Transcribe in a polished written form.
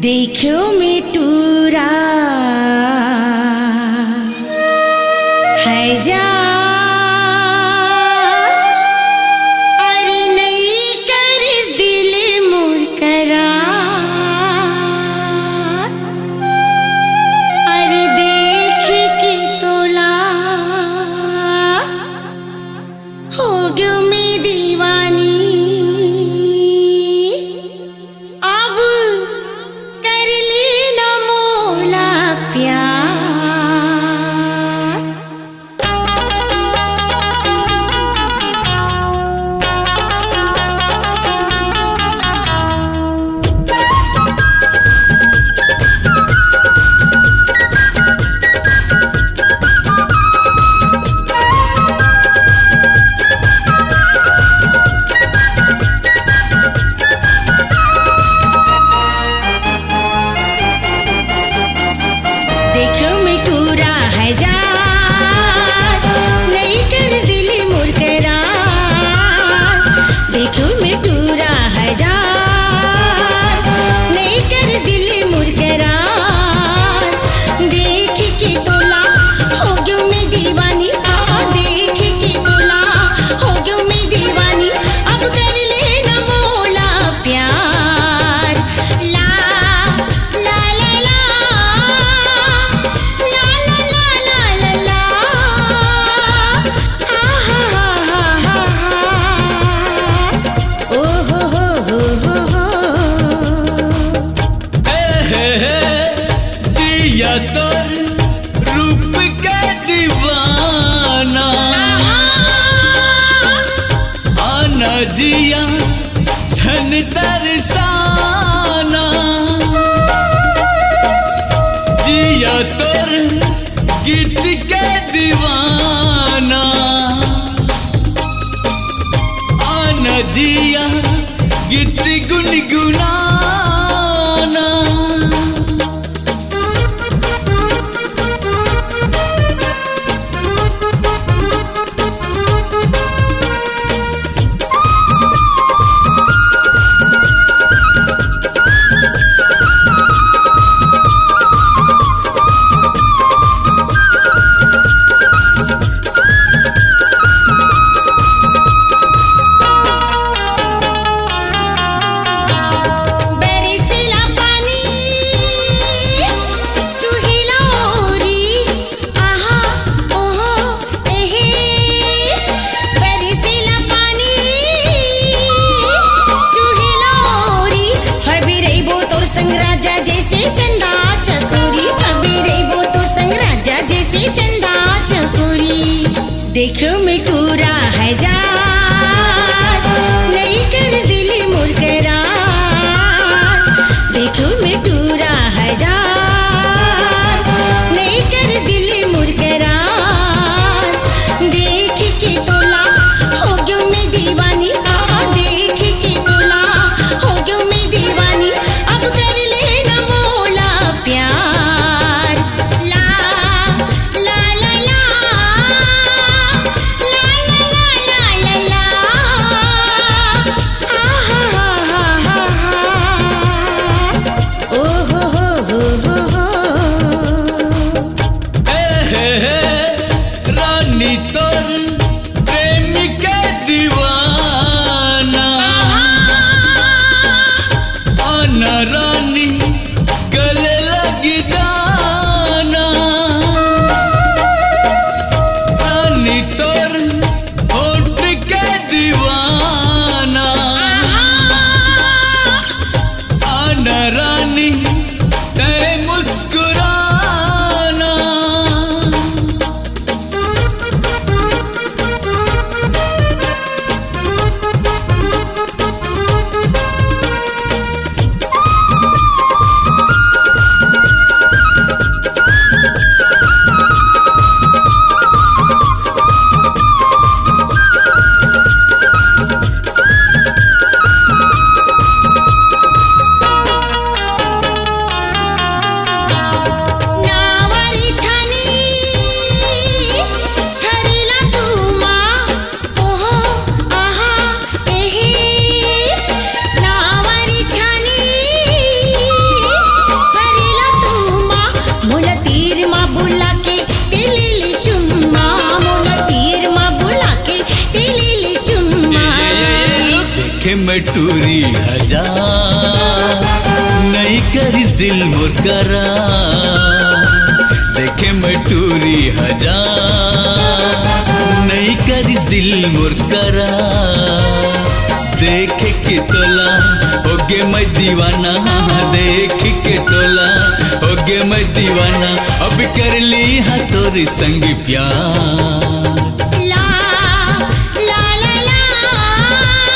देखो मिटूरा है जा अरे नहीं कर इस दिल मोर करार अरे देख के तोला हो गयो मैं दीवानी देखो मिटूरा है जा नहीं कर दिल मोर करार देखो मिटूरा है जा नहीं कर दिल मोर करार देख के तोला हो गयो मैं दीवानी देख के तोला हो गयो मैं दीवानी अब कर लेना मोला प्यार ला ला ला ला जिया तोर रूप के दीवाना आना जिया छन तरसाना जिया तोर गीत के दीवाना आना जिया गीत गुनगुनाना संग राजा जैसे चंदा चकोरी अबीरे वो तो संग राजा जैसे चंदा चकोरी देखो मिटूरा है जा नहीं कर दिल मोर करार देखो मिटूरा है जा नहीं कर दिल मोर करार देख के तोला हो गयो मैं दीवानी देख के तोला हो गयो मैं दीवानी अब कर लेना मोला प्यार ला ला ला ला ला ला मटूरी हजार नहीं करिस दिल मोर करा देखे मटूरी हजार नहीं करिस दिल मोर करा देख के तोला होगे मैं दीवाना देख के तोला होगे मैं दीवाना अब कर ली हाँ तोरे संग प्यार la la la la la la